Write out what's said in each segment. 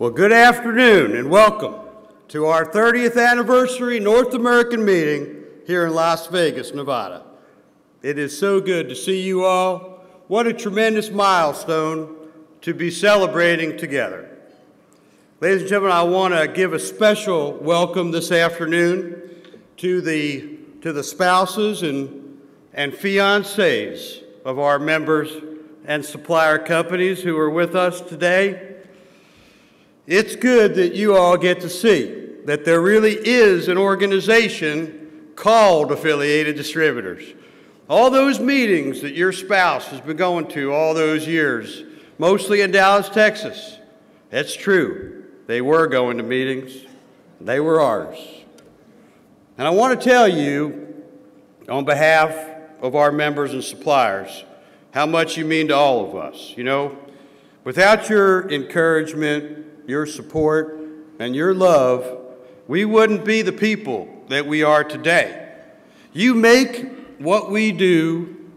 Well, good afternoon and welcome to our 30th anniversary North American meeting here in Las Vegas, Nevada. It is so good to see you all. What a tremendous milestone to be celebrating together. Ladies and gentlemen, I want to give a special welcome this afternoon to the spouses and fiancés of our members and supplier companies who are with us today. It's good that you all get to see that there really is an organization called Affiliated Distributors. All those meetings that your spouse has been going to all those years, mostly in Dallas, Texas, that's true. They were going to meetings. They were ours. And I want to tell you, on behalf of our members and suppliers, how much you mean to all of us. You know, without your encouragement, your support, and your love, we wouldn't be the people that we are today. You make what we do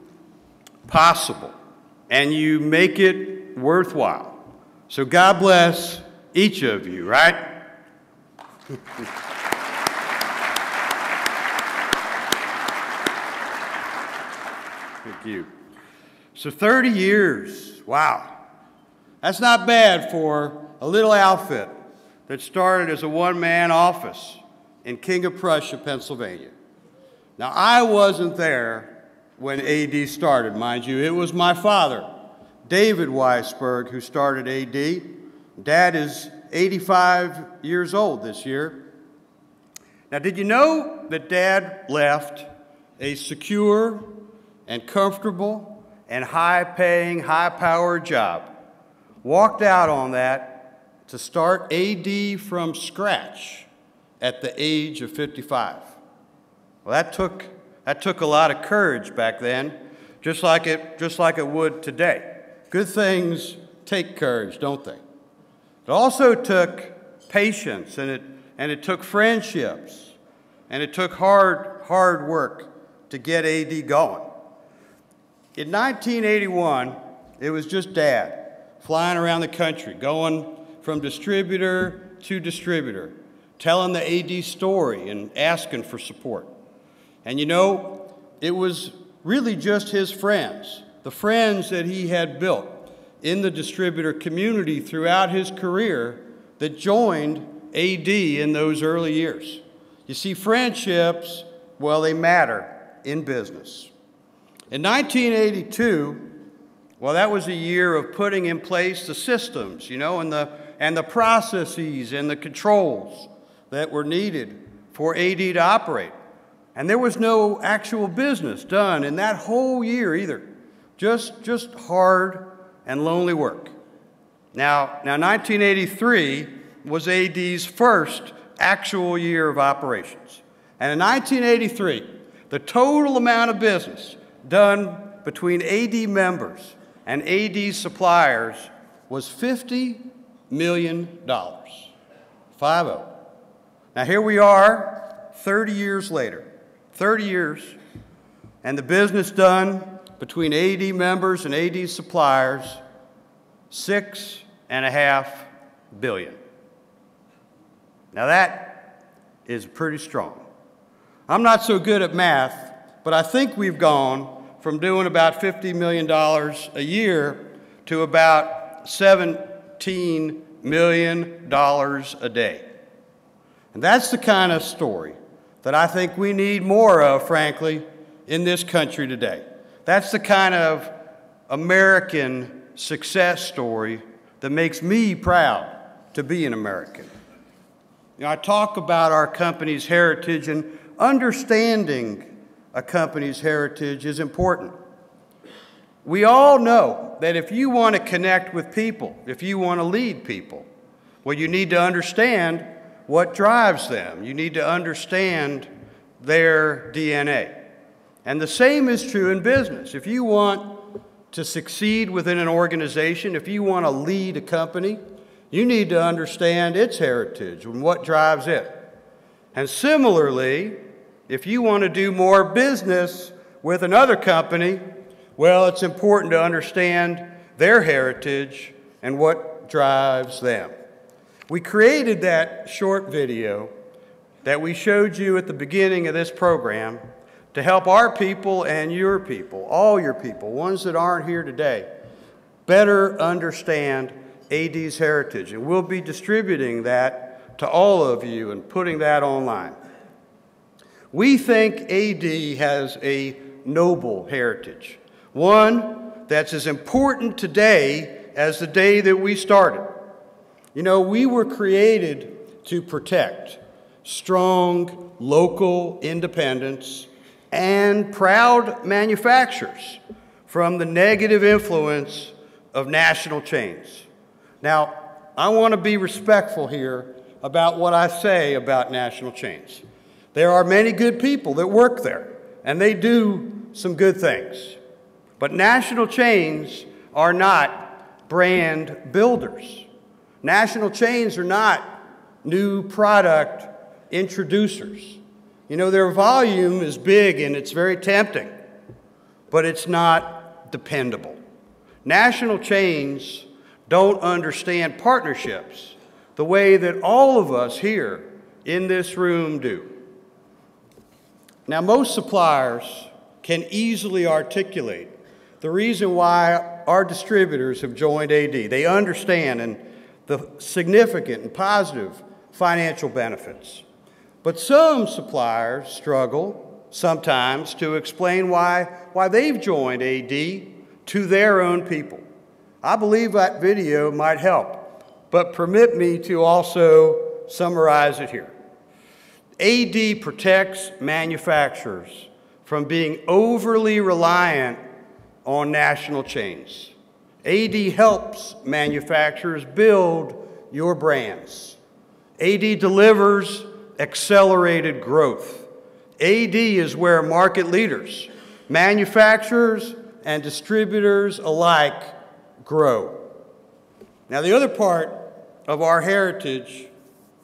possible, and you make it worthwhile. So God bless each of you, right? Thank you. So 30 years, wow. That's not bad for a little outfit that started as a one-man office in King of Prussia, Pennsylvania. Now, I wasn't there when AD started, mind you. It was my father, David Weisberg, who started AD. Dad is 85 years old this year. Now, did you know that Dad left a secure and comfortable and high-paying, high-powered job, walked out on that to start AD from scratch at the age of 55. Well, that took a lot of courage back then, just like it would today. Good things take courage, don't they? It also took patience, and it took friendships, and it took hard work to get AD going. In 1981, it was just Dad flying around the country, going from distributor to distributor, telling the AD story and asking for support. And you know, it was really just his friends, the friends that he had built in the distributor community throughout his career that joined AD in those early years. You see, friendships, well, they matter in business. In 1982, well, that was a year of putting in place the systems, you know, and the processes and the controls that were needed for AD to operate. And there was no actual business done in that whole year either. Just hard and lonely work. Now 1983 was AD's first actual year of operations. And in 1983, the total amount of business done between AD members and AD suppliers was $50 million. 50. Now here we are 30 years later, 30 years, and the business done between AD members and AD suppliers, $6.5 billion. Now that is pretty strong. I'm not so good at math, but I think we've gone from doing about $50 million a year to about $17 million a day. And that's the kind of story that I think we need more of, frankly, in this country today. That's the kind of American success story that makes me proud to be an American. You know, I talk about our company's heritage, and understanding a company's heritage is important. We all know that if you want to connect with people, if you want to lead people, well, you need to understand what drives them. You need to understand their DNA. And the same is true in business. If you want to succeed within an organization, if you want to lead a company, you need to understand its heritage and what drives it. And similarly, if you want to do more business with another company, well, it's important to understand their heritage and what drives them. We created that short video that we showed you at the beginning of this program to help our people and your people, all your people, ones that aren't here today, better understand AD's heritage. And we'll be distributing that to all of you and putting that online. We think AD has a noble heritage, one that's as important today as the day that we started. You know, we were created to protect strong local independence and proud manufacturers from the negative influence of national chains. Now, I want to be respectful here about what I say about national chains. There are many good people that work there, and they do some good things. But national chains are not brand builders. National chains are not new product introducers. You know, their volume is big and it's very tempting, but it's not dependable. National chains don't understand partnerships the way that all of us here in this room do. Now, most suppliers can easily articulate the reason why our distributors have joined AD. They understand and the significant and positive financial benefits. But some suppliers struggle sometimes to explain why they've joined AD to their own people. I believe that video might help, but permit me to also summarize it here. AD protects manufacturers from being overly reliant on national chains. AD helps manufacturers build your brands. AD delivers accelerated growth. AD is where market leaders, manufacturers, and distributors alike grow. Now, the other part of our heritage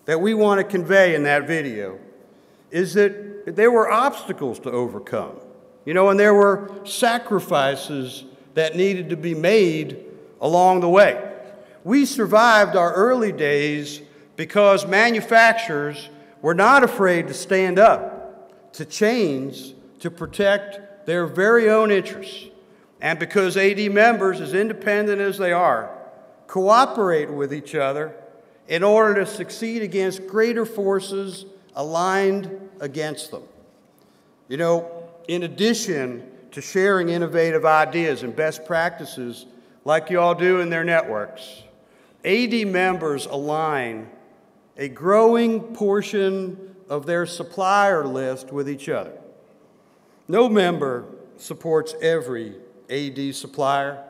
that we want to convey in that video is that there were obstacles to overcome, you know, and there were sacrifices that needed to be made along the way. We survived our early days because manufacturers were not afraid to stand up to chains to protect their very own interests. And because AD members, as independent as they are, cooperate with each other in order to succeed against greater forces aligned against them. You know, in addition to sharing innovative ideas and best practices like you all do in their networks, AD members align a growing portion of their supplier list with each other. No member supports every AD supplier,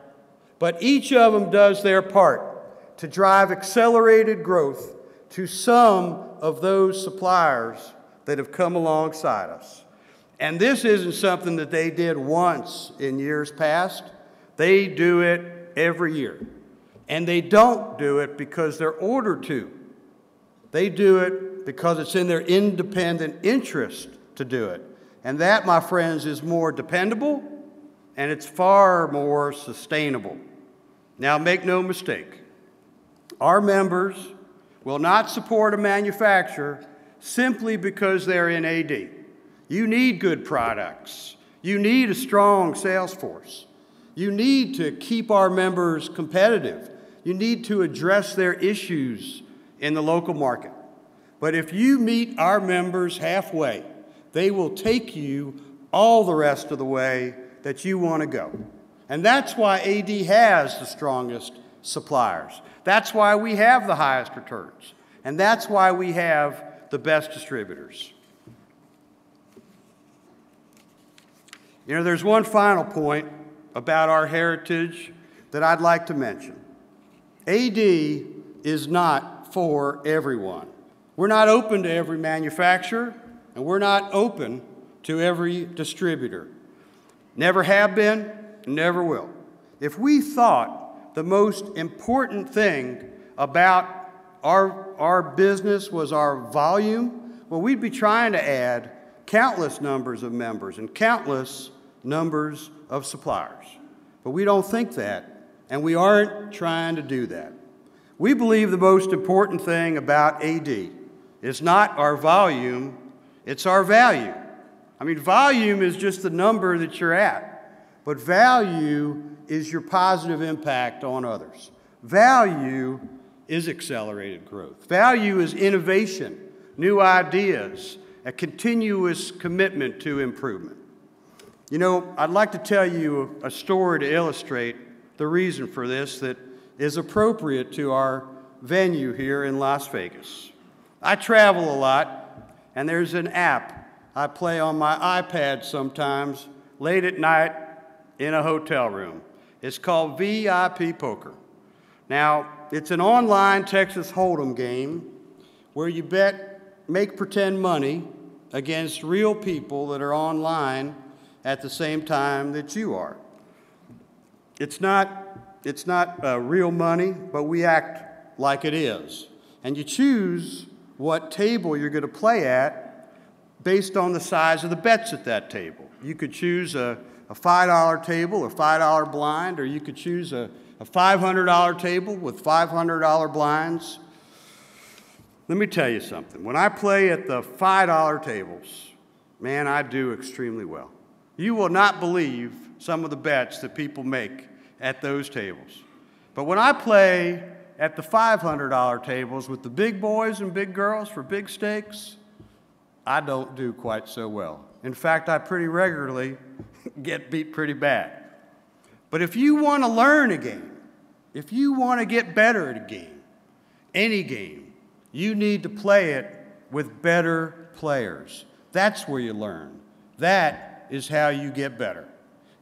but each of them does their part to drive accelerated growth to some of those suppliers that have come alongside us. And this isn't something that they did once in years past. They do it every year. And they don't do it because they're ordered to. They do it because it's in their independent interest to do it. And that, my friends, is more dependable and it's far more sustainable. Now, make no mistake, our members will not support a manufacturer simply because they're in AD. You need good products. You need a strong sales force. You need to keep our members competitive. You need to address their issues in the local market. But if you meet our members halfway, they will take you all the rest of the way that you want to go. And that's why AD has the strongest suppliers. That's why we have the highest returns. And that's why we have the best distributors. You know, there's one final point about our heritage that I'd like to mention. AD is not for everyone. We're not open to every manufacturer, and we're not open to every distributor. Never have been, never will. If we thought the most important thing about our business was our volume, well, we'd be trying to add countless numbers of members and countless numbers of suppliers. But we don't think that, and we aren't trying to do that. We believe the most important thing about AD is not our volume, it's our value. I mean, volume is just the number that you're at, but value is your positive impact on others. Value is accelerated growth. Value is innovation, new ideas, a continuous commitment to improvement. You know, I'd like to tell you a story to illustrate the reason for this that is appropriate to our venue here in Las Vegas. I travel a lot, and there's an app I play on my iPad sometimes late at night in a hotel room. It's called VIP Poker. Now, it's an online Texas Hold'em game where you make pretend money against real people that are online at the same time that you are. It's not real money, but we act like it is. And you choose what table you're going to play at based on the size of the bets at that table. You could choose a $5 table, a $5 blind, or you could choose a $500 table with $500 blinds. Let me tell you something. When I play at the $5 tables, man, I do extremely well. You will not believe some of the bets that people make at those tables. But when I play at the $500 tables with the big boys and big girls for big stakes, I don't do quite so well. In fact, I pretty regularly get beat pretty bad. But if you want to learn a game, if you want to get better at a game, any game, you need to play it with better players. That's where you learn. That is how you get better.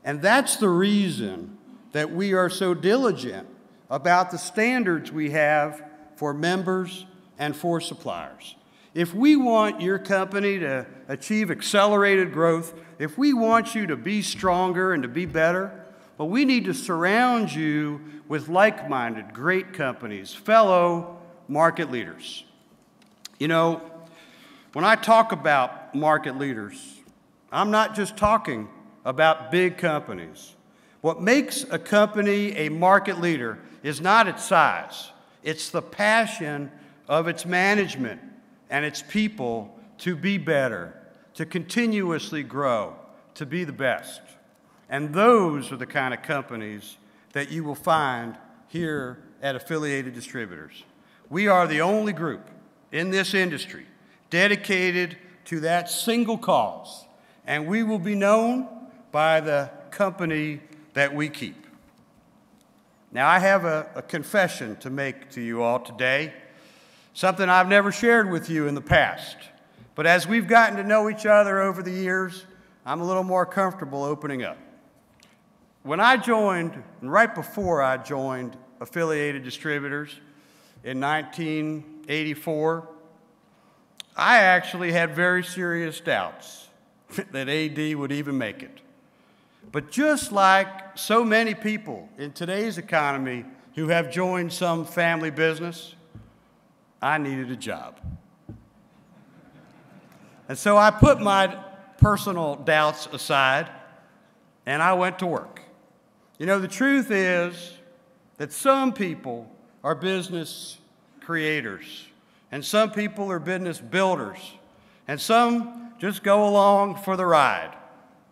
And that's the reason that we are so diligent about the standards we have for members and for suppliers. If we want your company to achieve accelerated growth, if we want you to be stronger and to be better, well, we need to surround you with like-minded, great companies, fellow market leaders. You know, when I talk about market leaders, I'm not just talking about big companies. What makes a company a market leader is not its size. It's the passion of its management and its people to be better, to continuously grow, to be the best. And those are the kind of companies that you will find here at Affiliated Distributors. We are the only group in this industry dedicated to that single cause, and we will be known by the company that we keep. Now, I have a confession to make to you all today, something I've never shared with you in the past. But as we've gotten to know each other over the years, I'm a little more comfortable opening up. When I joined, and right before I joined Affiliated Distributors in 1984, I actually had very serious doubts that AD would even make it. But just like so many people in today's economy who have joined some family business, I needed a job. And so I put my personal doubts aside and I went to work. You know, the truth is that some people are business creators and some people are business builders and some just go along for the ride.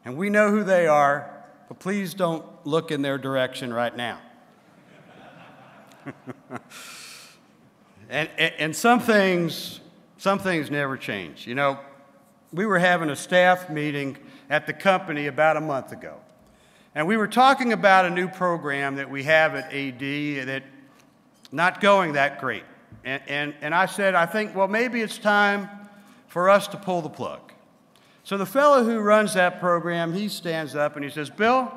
And we know who they are, but please don't look in their direction right now. And some things never change. You know, we were having a staff meeting at the company about a month ago. And we were talking about a new program that we have at AD that's not going that great. And I said, I think, well, maybe it's time for us to pull the plug. So the fellow who runs that program, he stands up and he says, Bill,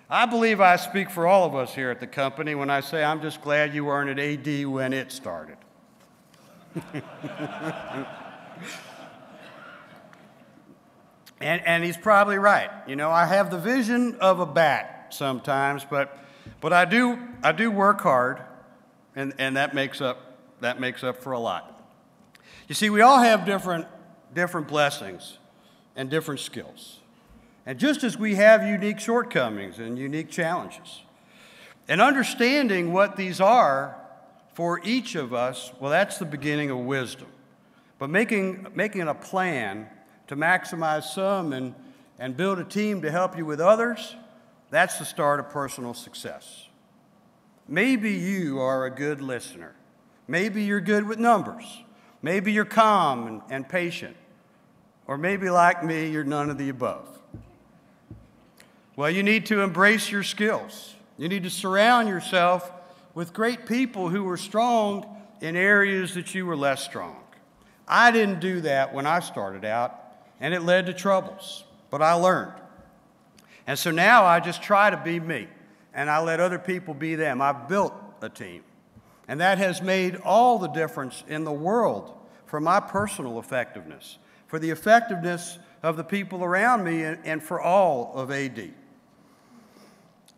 I believe I speak for all of us here at the company when I say I'm just glad you weren't at AD when it started. And he's probably right. You know, I have the vision of a bat sometimes, but I do work hard, and that makes up for a lot. You see, we all have different blessings and different skills. And just as we have unique shortcomings and unique challenges, and understanding what these are for each of us, well, that's the beginning of wisdom. But making a plan to maximize some and build a team to help you with others, that's the start of personal success. Maybe you are a good listener. Maybe you're good with numbers. Maybe you're calm and patient. Or maybe like me, you're none of the above. Well, you need to embrace your skills. You need to surround yourself with great people who were strong in areas that you were less strong. I didn't do that when I started out, and it led to troubles, but I learned. And so now I just try to be me, and I let other people be them. I've built a team, and that has made all the difference in the world for my personal effectiveness, for the effectiveness of the people around me, and for all of AD.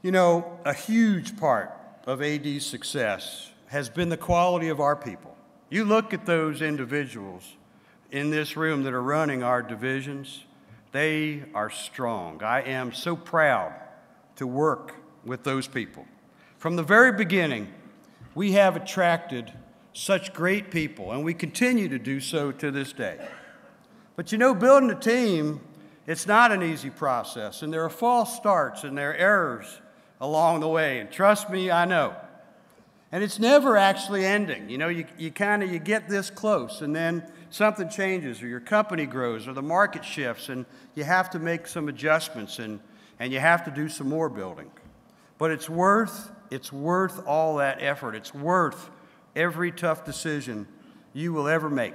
You know, a huge part of AD's success has been the quality of our people. You look at those individuals in this room that are running our divisions, they are strong. I am so proud to work with those people. From the very beginning, we have attracted such great people, and we continue to do so to this day. But you know, building a team, it's not an easy process, and there are false starts and there are errors along the way, and trust me, I know. And it's never actually ending. You know, you get this close, and then something changes, or your company grows, or the market shifts, and you have to make some adjustments, and you have to do some more building. But it's worth all that effort. It's worth every tough decision you will ever make.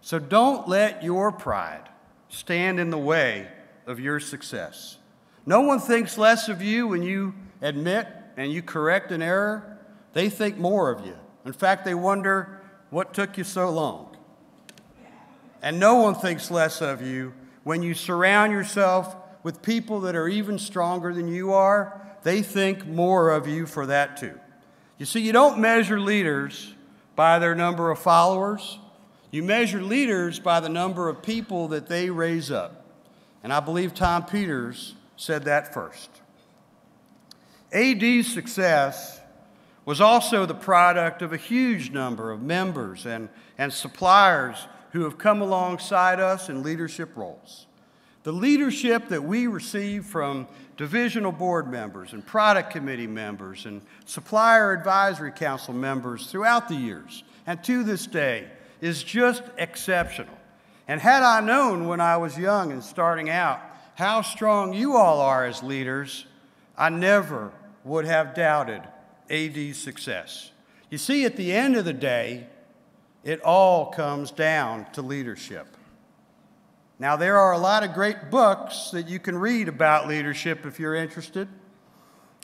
So don't let your pride stand in the way of your success. No one thinks less of you when you admit and you correct an error. They think more of you. In fact, they wonder what took you so long. And no one thinks less of you when you surround yourself with people that are even stronger than you are. They think more of you for that too. You see, you don't measure leaders by their number of followers. You measure leaders by the number of people that they raise up. And I believe Tom Peters said that first. AD's success was also the product of a huge number of members and suppliers who have come alongside us in leadership roles. The leadership that we receive from divisional board members and product committee members and supplier advisory council members throughout the years and to this day is just exceptional. And had I known when I was young and starting out how strong you all are as leaders, I never would have doubted AD's success. You see, at the end of the day, it all comes down to leadership. Now, there are a lot of great books that you can read about leadership if you're interested,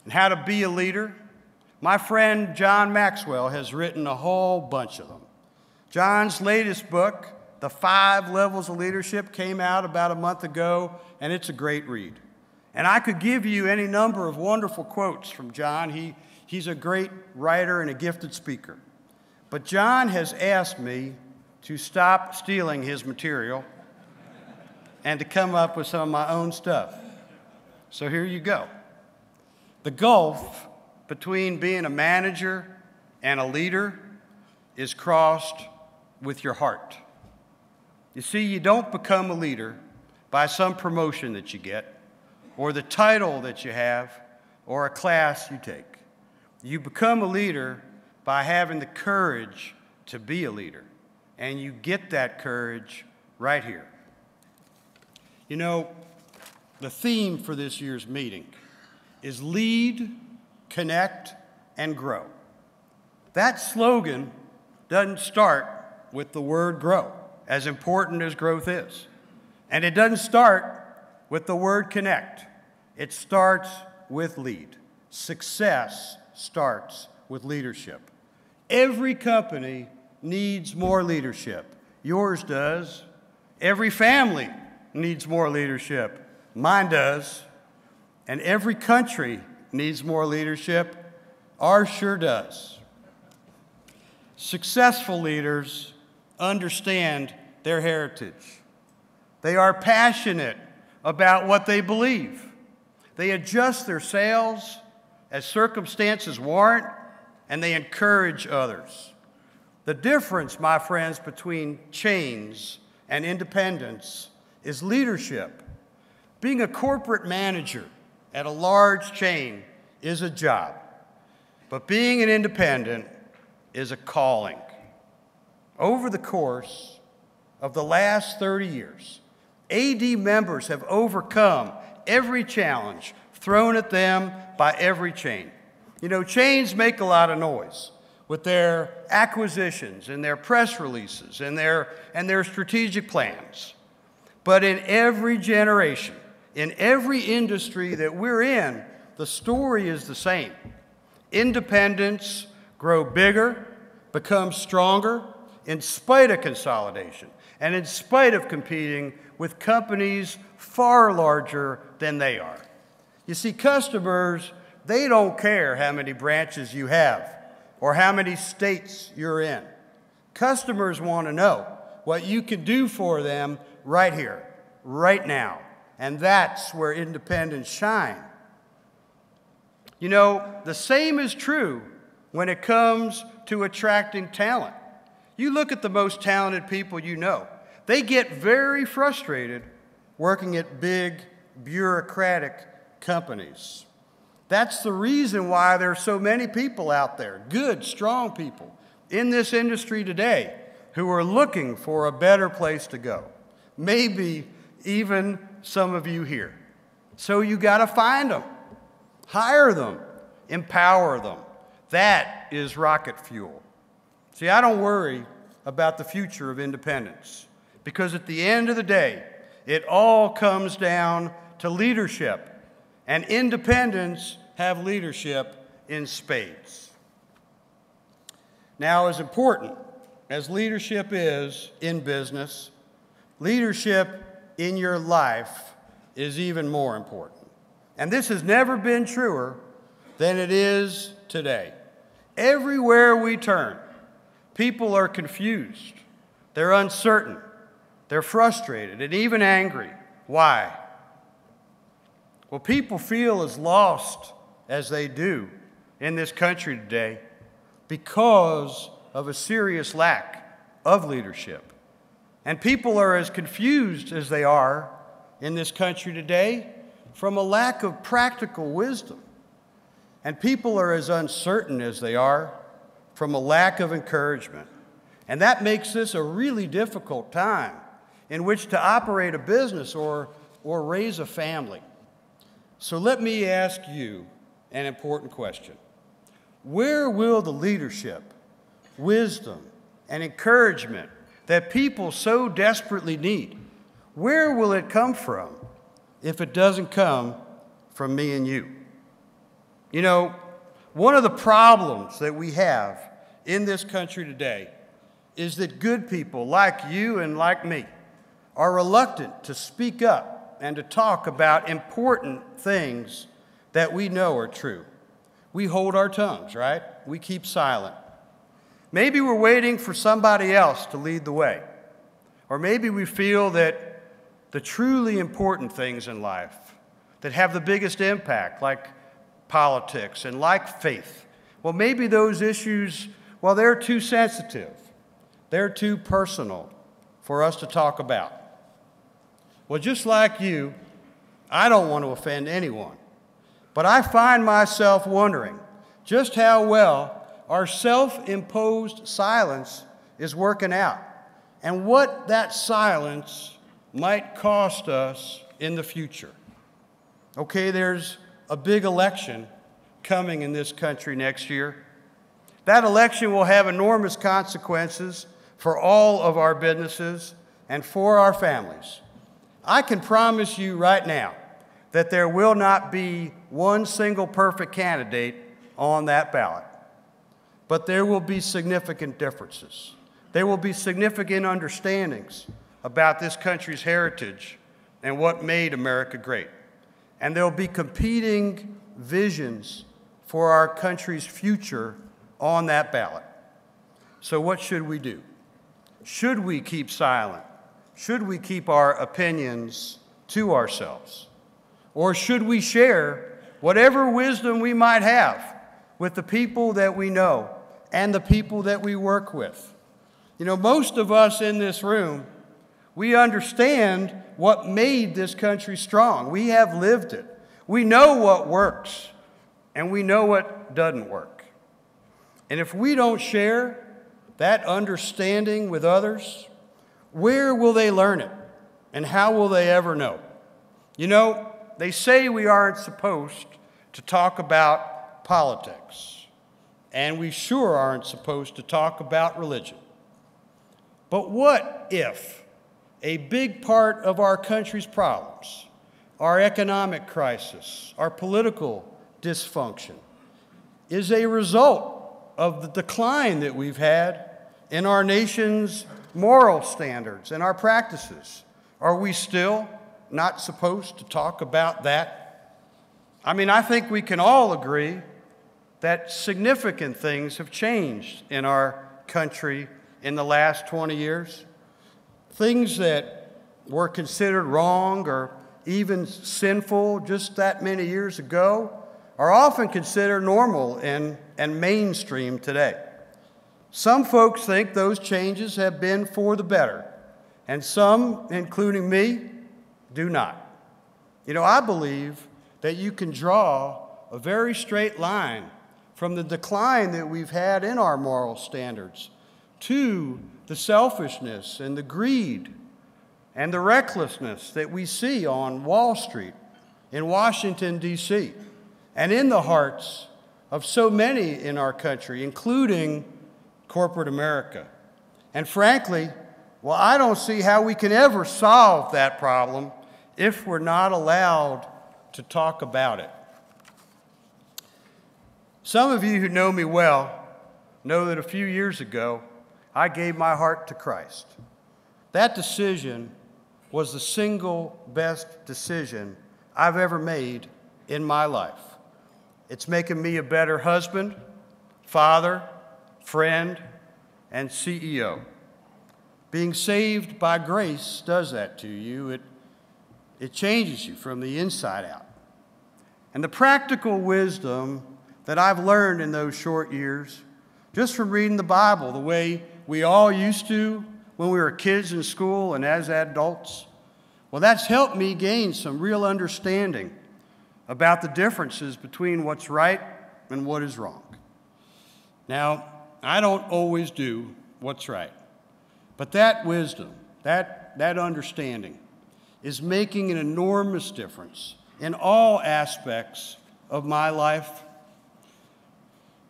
and how to be a leader. My friend John Maxwell has written a whole bunch of them. John's latest book, The 5 Levels of Leadership, came out about a month ago, and it's a great read. And I could give you any number of wonderful quotes from John. He's a great writer and a gifted speaker. But John has asked me to stop stealing his material and to come up with some of my own stuff. So here you go. The gulf between being a manager and a leader is crossed with your heart. You see, you don't become a leader by some promotion that you get, or the title that you have, or a class you take. You become a leader by having the courage to be a leader, and you get that courage right here. You know, the theme for this year's meeting is lead, connect, and grow. That slogan doesn't start with the word grow, as important as growth is. And it doesn't start with the word connect. It starts with lead. Success starts with leadership. Every company needs more leadership. Yours does. Every family needs more leadership. Mine does. And every country needs more leadership. Ours sure does. Successful leaders understand their heritage. They are passionate about what they believe. They adjust their sails as circumstances warrant, and they encourage others. The difference, my friends, between chains and independence is leadership. Being a corporate manager at a large chain is a job, but being an independent is a calling. Over the course of the last 30 years, AD members have overcome every challenge thrown at them by every chain. You know, chains make a lot of noise with their acquisitions and their press releases and their strategic plans. But in every generation, in every industry that we're in, the story is the same. Independents grow bigger, become stronger, in spite of consolidation and in spite of competing with companies far larger than they are. You see, customers, they don't care how many branches you have or how many states you're in. Customers want to know what you can do for them right here, right now. And that's where independents shine. You know, the same is true when it comes to attracting talent. You look at the most talented people you know. They get very frustrated working at big, bureaucratic companies. That's the reason why there are so many people out there, good, strong people, in this industry today who are looking for a better place to go. Maybe even some of you here. So you got to find them, hire them, empower them. That is rocket fuel. See, I don't worry about the future of independence because at the end of the day, it all comes down to leadership, and independents have leadership in spades. Now, as important as leadership is in business, leadership in your life is even more important. And this has never been truer than it is today. Everywhere we turn, people are confused, they're uncertain, they're frustrated, and even angry. Why? Well, people feel as lost as they do in this country today because of a serious lack of leadership. And people are as confused as they are in this country today from a lack of practical wisdom. And people are as uncertain as they are from a lack of encouragement. And that makes this a really difficult time in which to operate a business or raise a family. So let me ask you an important question. Where will the leadership, wisdom, and encouragement that people so desperately need, where will it come from if it doesn't come from me and you? You know, one of the problems that we have in this country today is that good people like you and like me are reluctant to speak up and to talk about important things that we know are true. We hold our tongues, right? We keep silent. Maybe we're waiting for somebody else to lead the way. Or maybe we feel that the truly important things in life that have the biggest impact, like politics and like faith, well, maybe those issues, well, they're too sensitive. They're too personal for us to talk about. Well, just like you, I don't want to offend anyone. But I find myself wondering just how well our self-imposed silence is working out and what that silence might cost us in the future. Okay, there's a big election coming in this country next year. That election will have enormous consequences for all of our businesses and for our families. I can promise you right now that there will not be one single perfect candidate on that ballot. But there will be significant differences. There will be significant understandings about this country's heritage and what made America great. And there will be competing visions for our country's future on that ballot. So what should we do? Should we keep silent? Should we keep our opinions to ourselves? Or should we share whatever wisdom we might have with the people that we know and the people that we work with. You know, most of us in this room, we understand what made this country strong. We have lived it. We know what works, and we know what doesn't work. And if we don't share that understanding with others, where will they learn it? And how will they ever know? You know, they say we aren't supposed to talk about politics, and we sure aren't supposed to talk about religion. But what if a big part of our country's problems, our economic crisis, our political dysfunction, is a result of the decline that we've had in our nation's moral standards and our practices? Are we still not supposed to talk about that? I mean, I think we can all agree that significant things have changed in our country in the last 20 years. Things that were considered wrong or even sinful just that many years ago are often considered normal and mainstream today. Some folks think those changes have been for the better, and some, including me, do not. You know, I believe that you can draw a very straight line from the decline that we've had in our moral standards to the selfishness and the greed and the recklessness that we see on Wall Street, in Washington, D.C., and in the hearts of so many in our country, including corporate America. And frankly, well, I don't see how we can ever solve that problem if we're not allowed to talk about it. Some of you who know me well know that a few years ago, I gave my heart to Christ. That decision was the single best decision I've ever made in my life. It's making me a better husband, father, friend, and CEO. Being saved by grace does that to you. It changes you from the inside out. And the practical wisdom that I've learned in those short years, just from reading the Bible the way we all used to when we were kids in school and as adults, well, that's helped me gain some real understanding about the differences between what's right and what is wrong. Now, I don't always do what's right, but that wisdom, that understanding is making an enormous difference in all aspects of my life.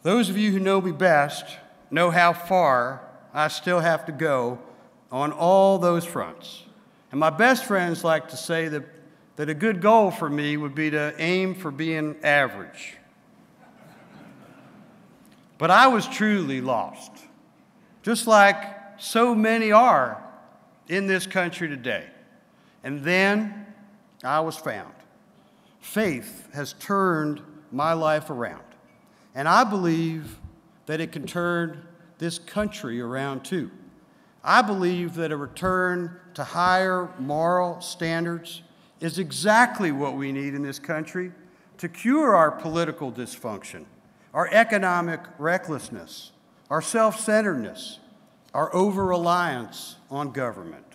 Those of you who know me best know how far I still have to go on all those fronts. And my best friends like to say that a good goal for me would be to aim for being average. But I was truly lost, just like so many are in this country today. And then I was found. Faith has turned my life around. And I believe that it can turn this country around too. I believe that a return to higher moral standards is exactly what we need in this country to cure our political dysfunction, our economic recklessness, our self-centeredness, our over-reliance on government.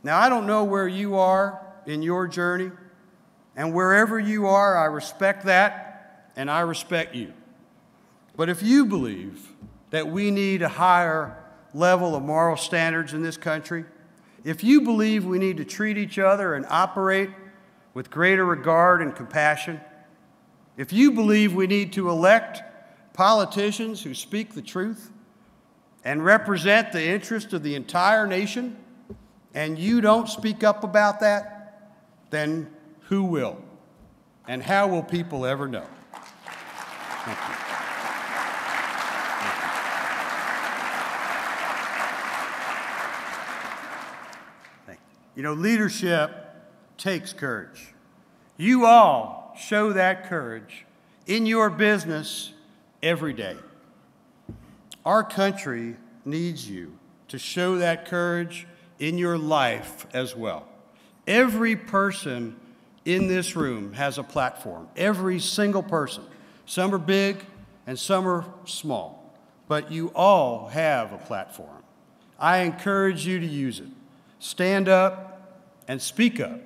Now, I don't know where you are in your journey, and wherever you are, I respect that, and I respect you. But if you believe that we need a higher level of moral standards in this country, if you believe we need to treat each other and operate with greater regard and compassion, if you believe we need to elect politicians who speak the truth and represent the interest of the entire nation, and you don't speak up about that, then who will? And how will people ever know? Thank you. You know, leadership takes courage. You all show that courage in your business every day. Our country needs you to show that courage in your life as well. Every person in this room has a platform. Every single person. Some are big and some are small, but you all have a platform. I encourage you to use it. Stand up and speak up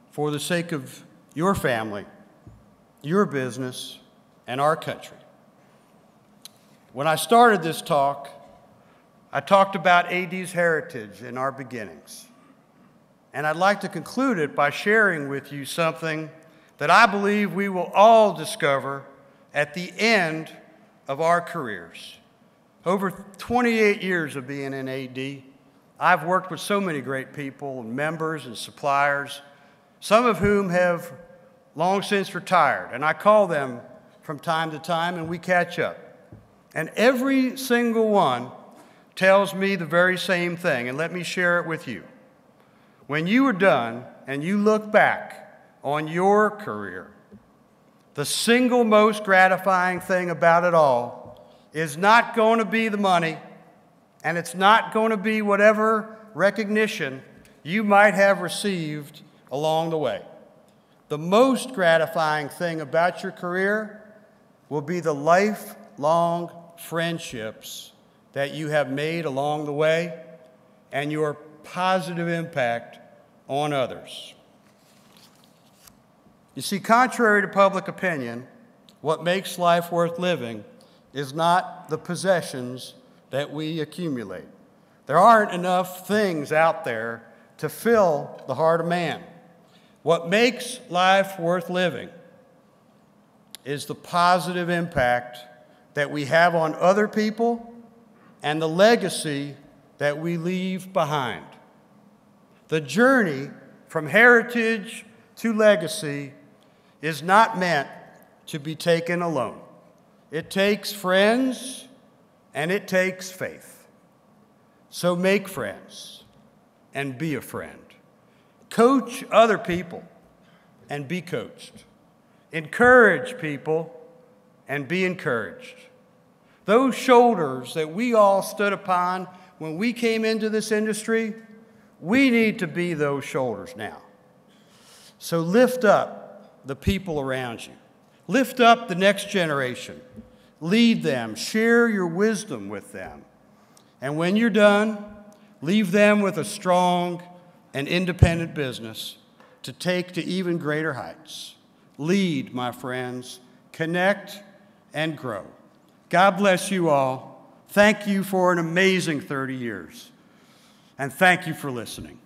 for the sake of your family, your business, and our country. When I started this talk, I talked about AD's heritage and our beginnings. And I'd like to conclude it by sharing with you something that I believe we will all discover at the end of our careers. Over 28 years of being in AD, I've worked with so many great people and members and suppliers, some of whom have long since retired, and I call them from time to time and we catch up. And every single one tells me the very same thing, and let me share it with you. When you are done and you look back on your career, the single most gratifying thing about it all is not going to be the money, and it's not going to be whatever recognition you might have received along the way. The most gratifying thing about your career will be the lifelong friendships that you have made along the way and your positive impact on others. You see, contrary to public opinion, what makes life worth living is not the possessions that we accumulate. There aren't enough things out there to fill the heart of man. What makes life worth living is the positive impact that we have on other people and the legacy that we leave behind. The journey from heritage to legacy is not meant to be taken alone. It takes friends and it takes faith. So make friends and be a friend. Coach other people and be coached. Encourage people and be encouraged. Those shoulders that we all stood upon when we came into this industry, we need to be those shoulders now. So lift up the people around you. Lift up the next generation. Lead them. Share your wisdom with them. And when you're done, leave them with a strong and independent business to take to even greater heights. Lead, my friends. Connect and grow. God bless you all. Thank you for an amazing 30 years. And thank you for listening.